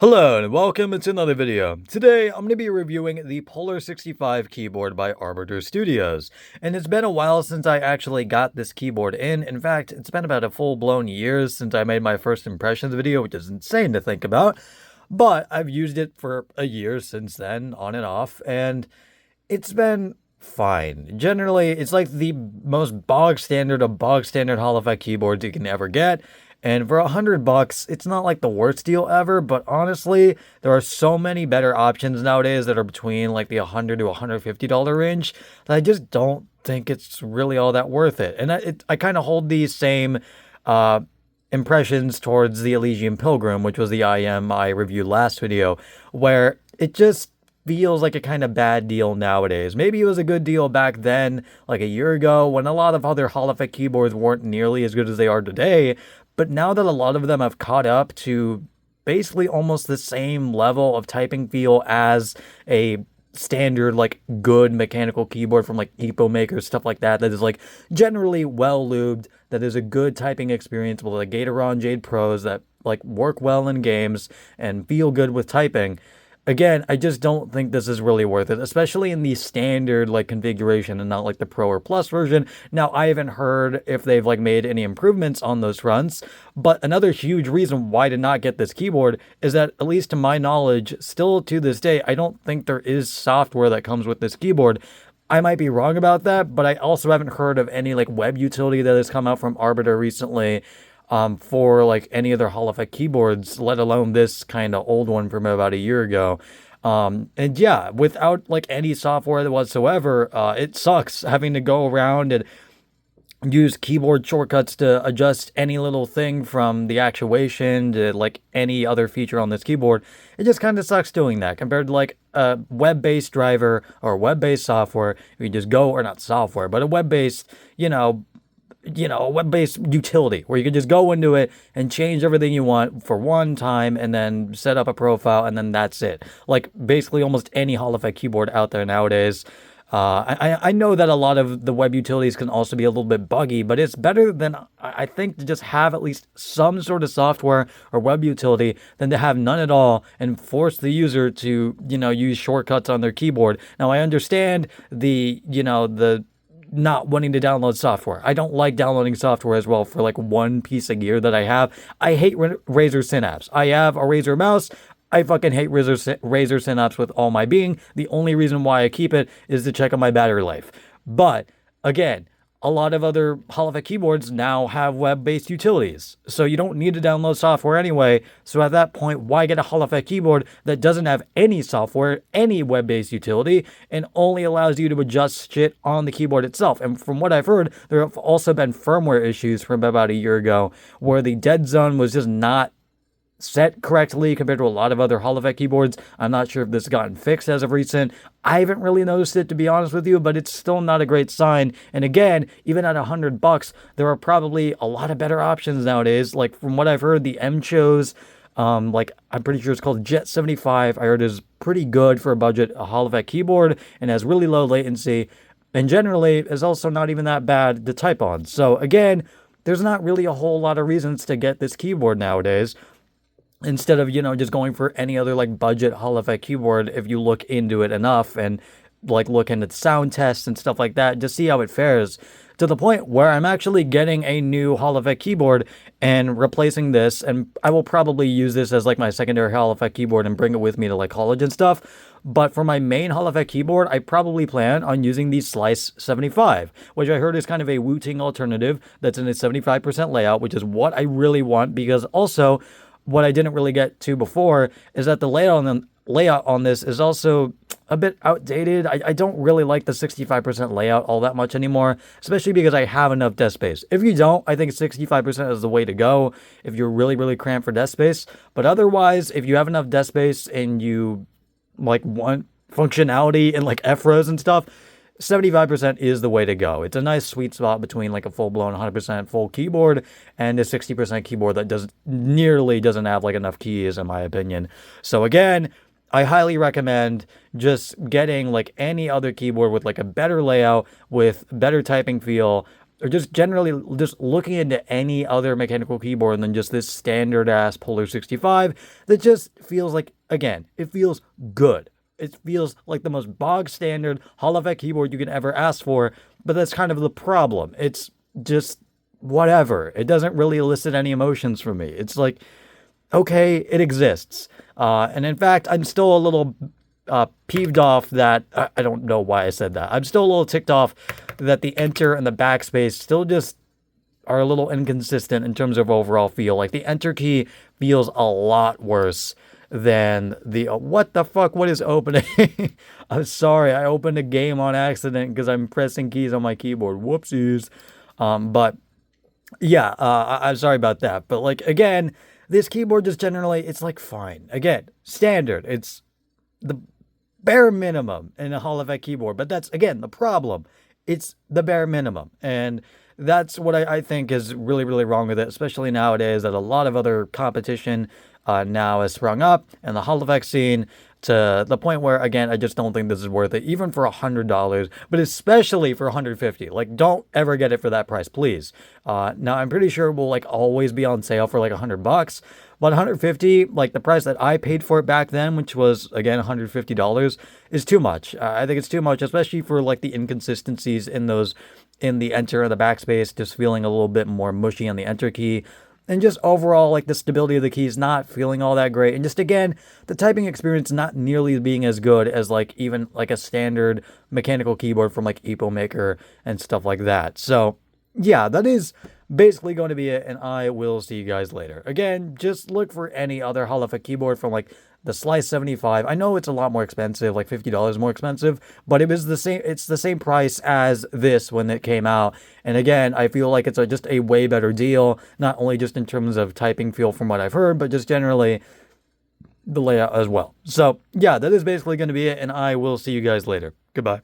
Hello and welcome to another video. Today I'm going to be reviewing the Polar 65 keyboard by Arbiter Studios. And it's been a while since I actually got this keyboard in. In fact, it's been about a full-blown year since I made my first impressions video, which is insane to think about. But I've used it for a year since then, on and off, and it's been fine. Generally, it's like the most bog standard of bog standard Hall effect keyboards you can ever get. And for $100, it's not like the worst deal ever, but honestly, there are so many better options nowadays that are between like the $100 to $150 range that I just don't think it's really all that worth it. And I kind of hold these same impressions towards the Elysian Pilgrim, which was the IM I reviewed last video, where it just feels like a kind of bad deal nowadays. Maybe it was a good deal back then, like a year ago, when a lot of other Hall effect keyboards weren't nearly as good as they are today. But now that a lot of them have caught up to basically almost the same level of typing feel as a standard, like, good mechanical keyboard from, like, Epo makers, stuff like that, that is, like, generally well-lubed, that is a good typing experience with, like, Gateron Jade Pros that, like, work well in games and feel good with typing. Again, I just don't think this is really worth it, especially in the standard, like, configuration and not, like, the Pro or Plus version. Now, I haven't heard if they've, like, made any improvements on those fronts, but another huge reason why to not get this keyboard is that, at least to my knowledge, still to this day, I don't think there is software that comes with this keyboard. I might be wrong about that, but I also haven't heard of any, like, web utility that has come out from Arbiter recently for like any other Hall effect keyboards, let alone this kind of old one from about a year ago. And yeah, without like any software whatsoever, it sucks having to go around and use keyboard shortcuts to adjust any little thing from the actuation to like any other feature on this keyboard. It just kind of sucks doing that compared to like a web-based driver or web-based software. You just go, or not software, but a web-based, a web-based utility where you can just go into it and change everything you want for one time and then set up a profile and then that's it. Like basically almost any Hall effect keyboard out there nowadays. I know that a lot of the web utilities can also be a little bit buggy, but it's better than, I think, to just have at least some sort of software or web utility than to have none at all and force the user to, use shortcuts on their keyboard. Now, I understand the not wanting to download software. I don't like downloading software as well for like one piece of gear that I have. I hate Razer Synapse. I have a Razer mouse. I fucking hate Razer Synapse with all my being. The only reason why I keep it is to check on my battery life. But again, a lot of other Hall effect keyboards now have web-based utilities. So you don't need to download software anyway. So at that point, why get a Hall effect keyboard that doesn't have any software, any web-based utility, and only allows you to adjust shit on the keyboard itself? And from what I've heard, there have also been firmware issues from about a year ago where the dead zone was just not set correctly compared to a lot of other Hall effect keyboards. I'm not sure if this has gotten fixed as of recent. I haven't really noticed it, to be honest with you, but it's still not a great sign. And again, even at $100, there are probably a lot of better options nowadays. Like from what I've heard, the M-Chose, like I'm pretty sure it's called Jet 75, I heard is pretty good for a budget Hall effect keyboard and has really low latency. And generally is also not even that bad to type on. So again, there's not really a whole lot of reasons to get this keyboard nowadays, instead of, just going for any other like budget Hall effect keyboard. If you look into it enough and like look into sound tests and stuff like that, just see how it fares, to the point where I'm actually getting a new Hall effect keyboard and replacing this, and I will probably use this as like my secondary Hall effect keyboard and bring it with me to like college and stuff. But for my main Hall effect keyboard, I probably plan on using the Slice 75, which I heard is kind of a Wu-Ting alternative that's in a 75% layout, which is what I really want, because also what I didn't really get to before is that the layout on this is also a bit outdated. I don't really like the 65% layout all that much anymore, especially because I have enough desk space. If you don't, I think 65% is the way to go if you're really, really cramped for desk space. But otherwise, if you have enough desk space and you like want functionality and like F-rows and stuff, 75% is the way to go. It's a nice sweet spot between like a full-blown 100% full keyboard and a 60% keyboard that doesn't have like enough keys, in my opinion. So again, I highly recommend just getting like any other keyboard with like a better layout, with better typing feel, or just generally just looking into any other mechanical keyboard than just this standard ass Polar 65 that just feels like, again, it feels good. It feels like the most bog standard Hall effect keyboard you can ever ask for, but that's kind of the problem. It's just whatever. It doesn't really elicit any emotions from me. It's like, okay, it exists. And in fact, I'm still a little peeved off that I don't know why I said that. I'm still a little ticked off that the enter and the backspace still just are a little inconsistent in terms of overall feel. Like the enter key feels a lot worse than the what the fuck? What is opening? I'm sorry, I opened a game on accident because I'm pressing keys on my keyboard. Whoopsies. But yeah, I'm sorry about that. But like again, this keyboard just generally it's like fine. Again, standard. It's the bare minimum in a Hall effect keyboard. But that's again the problem. It's the bare minimum. And that's what I think is really, really wrong with it, especially nowadays that a lot of other competition now has sprung up in the Hall effect scene to the point where, again, I just don't think this is worth it, even for $100, but especially for $150. Like, don't ever get it for that price, please. Now, I'm pretty sure it will like always be on sale for like $100, but $150, like the price that I paid for it back then, which was again $150, is too much. I think it's too much, especially for like the inconsistencies in those in the enter and the backspace, just feeling a little bit more mushy on the enter key. And just overall, like the stability of the keys not feeling all that great. And just again, the typing experience not nearly being as good as like even like a standard mechanical keyboard from like EpoMaker and stuff like that. So yeah, that is basically going to be it. And I will see you guys later. Again, just look for any other Hall effect keyboard from like the Slice 75. I know it's a lot more expensive, like $50 more expensive, but it was the same. It's the same price as this when it came out. And again, I feel like it's just a way better deal, not only just in terms of typing feel from what I've heard, but just generally the layout as well. So yeah, that is basically going to be it. And I will see you guys later. Goodbye.